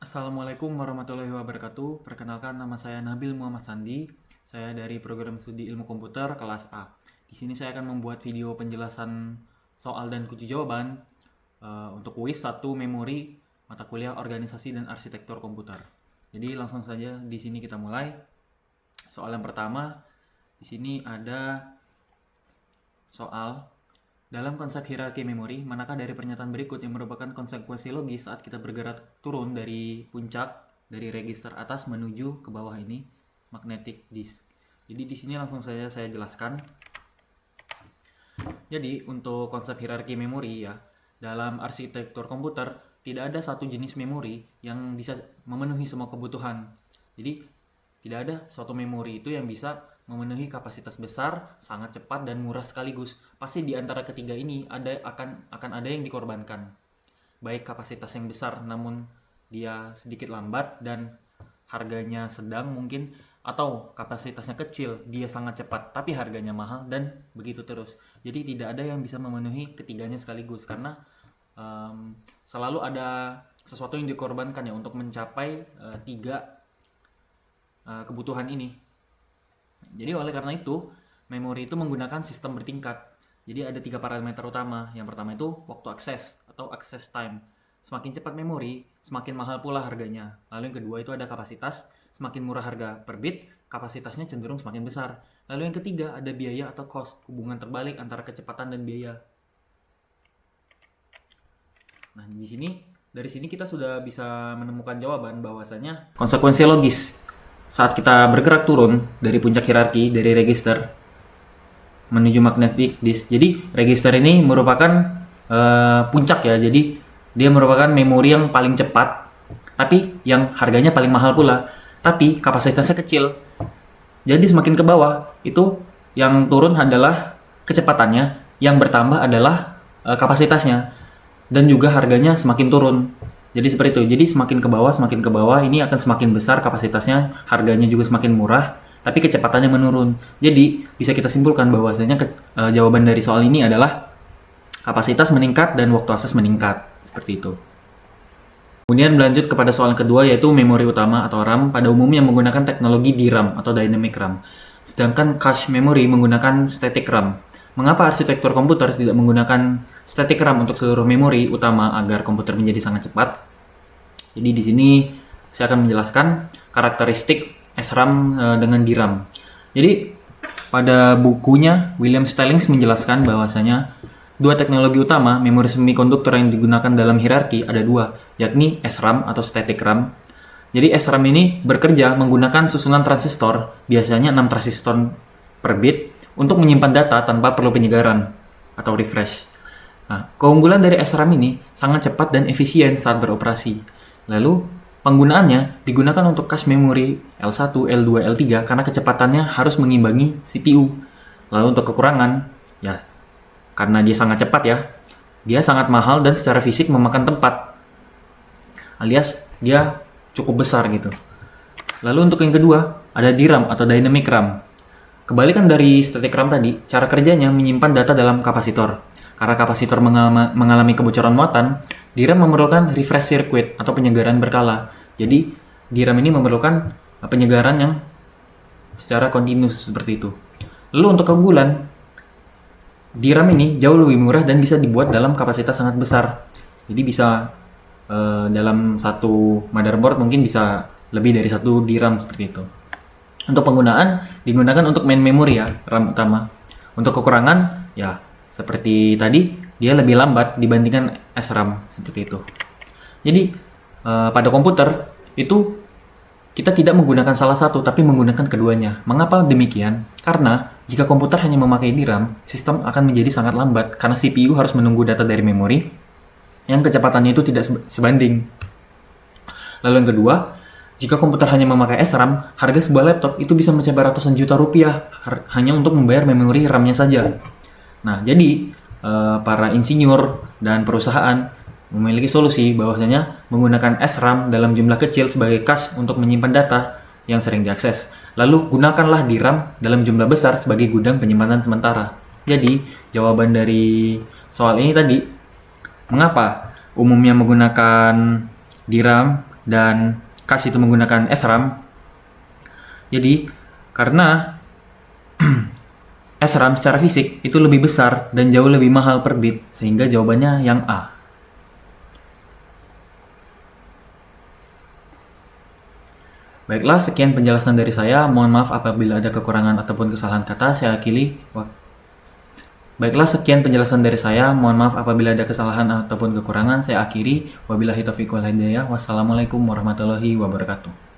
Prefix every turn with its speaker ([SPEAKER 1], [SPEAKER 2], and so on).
[SPEAKER 1] Assalamualaikum warahmatullahi wabarakatuh. Perkenalkan, nama saya Nabil Muhammad Sandi. Saya dari program studi ilmu komputer kelas A. Di sini saya akan membuat video penjelasan soal dan kunci jawaban untuk kuis 1 memori mata kuliah organisasi dan arsitektur komputer. Jadi langsung saja di sini kita mulai. Soal yang pertama, di sini ada soal: dalam konsep hierarki memori, manakah dari pernyataan berikut yang merupakan konsekuensi logis saat kita bergerak turun dari puncak dari register atas menuju ke bawah ini, magnetic disk. Jadi di sini langsung saja saya jelaskan. Jadi untuk konsep hierarki memori ya, dalam arsitektur komputer tidak ada satu jenis memori yang bisa memenuhi semua kebutuhan. Jadi tidak ada suatu memori itu yang bisa memenuhi kapasitas besar, sangat cepat dan murah sekaligus. Pasti di antara ketiga ini akan ada yang dikorbankan. Baik kapasitas yang besar namun dia sedikit lambat dan harganya sedang mungkin, atau kapasitasnya kecil, dia sangat cepat tapi harganya mahal, dan begitu terus. Jadi tidak ada yang bisa memenuhi ketiganya sekaligus karena selalu ada sesuatu yang dikorbankan ya untuk mencapai tiga kebutuhan ini. Jadi oleh karena itu, memori itu menggunakan sistem bertingkat. Jadi ada 3 parameter utama. Yang pertama itu waktu akses atau access time. Semakin cepat memori, semakin mahal pula harganya. Lalu yang kedua itu ada kapasitas. Semakin murah harga per bit, kapasitasnya cenderung semakin besar. Lalu yang ketiga ada biaya atau cost, hubungan terbalik antara kecepatan dan biaya. Nah, dari sini kita sudah bisa menemukan jawaban bahwasanya konsekuensi logis saat kita bergerak turun dari puncak hierarki dari register menuju magnetic disk. Jadi register ini merupakan puncak ya. Jadi dia merupakan memori yang paling cepat, tapi yang harganya paling mahal pula. Tapi kapasitasnya kecil. Jadi semakin ke bawah itu yang turun adalah kecepatannya, yang bertambah adalah kapasitasnya, dan juga harganya semakin turun. Jadi seperti itu. Jadi semakin ke bawah ini akan semakin besar kapasitasnya, harganya juga semakin murah, tapi kecepatannya menurun. Jadi bisa kita simpulkan bahwasanya jawaban dari soal ini adalah kapasitas meningkat dan waktu akses meningkat. Seperti itu. Kemudian berlanjut kepada soal kedua, yaitu memori utama atau RAM pada umumnya menggunakan teknologi DRAM atau Dynamic RAM. Sedangkan cache memory menggunakan static RAM. Mengapa arsitektur komputer tidak menggunakan static RAM untuk seluruh memori utama agar komputer menjadi sangat cepat? Jadi di sini saya akan menjelaskan karakteristik SRAM dengan DRAM. Jadi pada bukunya William Stallings menjelaskan bahwasanya dua teknologi utama memori semikonduktor yang digunakan dalam hierarki ada dua, yakni SRAM atau static RAM. Jadi SRAM ini bekerja menggunakan susunan transistor, biasanya 6 transistor per bit, untuk menyimpan data tanpa perlu penyegaran atau refresh. Nah, keunggulan dari SRAM ini sangat cepat dan efisien saat beroperasi. Lalu, penggunaannya digunakan untuk cache memori L1, L2, L3 karena kecepatannya harus mengimbangi CPU. Lalu untuk kekurangan, ya karena dia sangat cepat ya, dia sangat mahal dan secara fisik memakan tempat. Alias dia cukup besar gitu. Lalu untuk yang kedua, ada DRAM atau Dynamic RAM. Kebalikan dari static RAM tadi, cara kerjanya menyimpan data dalam kapasitor. Karena kapasitor mengalami kebocoran muatan, DRAM memerlukan refresh circuit atau penyegaran berkala. Jadi, DRAM ini memerlukan penyegaran yang secara kontinus seperti itu. Lalu untuk keunggulan, DRAM ini jauh lebih murah dan bisa dibuat dalam kapasitas sangat besar. Jadi bisa dalam satu motherboard mungkin bisa lebih dari satu DRAM seperti itu. Untuk penggunaan, digunakan untuk main memory ya, RAM utama. Untuk kekurangan, ya seperti tadi, dia lebih lambat dibandingkan SRAM, seperti itu. Jadi, pada komputer, itu kita tidak menggunakan salah satu, tapi menggunakan keduanya. Mengapa demikian? Karena, jika komputer hanya memakai DRAM, sistem akan menjadi sangat lambat, karena CPU harus menunggu data dari memori, yang kecepatannya itu tidak sebanding. Lalu yang kedua, jika komputer hanya memakai SRAM, harga sebuah laptop itu bisa mencapai ratusan juta rupiah hanya untuk membayar memori RAM-nya saja. Nah, jadi para insinyur dan perusahaan memiliki solusi bahwasanya menggunakan SRAM dalam jumlah kecil sebagai cache untuk menyimpan data yang sering diakses. Lalu gunakanlah DRAM dalam jumlah besar sebagai gudang penyimpanan sementara. Jadi, jawaban dari soal ini tadi, mengapa umumnya menggunakan DRAM dan kas itu menggunakan SRAM. Jadi karena SRAM secara fisik itu lebih besar dan jauh lebih mahal per bit, sehingga jawabannya yang A. Baiklah, sekian penjelasan dari saya. Mohon maaf apabila ada kekurangan ataupun kesalahan kata. Baiklah, sekian penjelasan dari saya. Mohon maaf apabila ada kesalahan ataupun kekurangan. Saya akhiri. Wabillahi taufiq wal hidayah. Wassalamualaikum warahmatullahi wabarakatuh.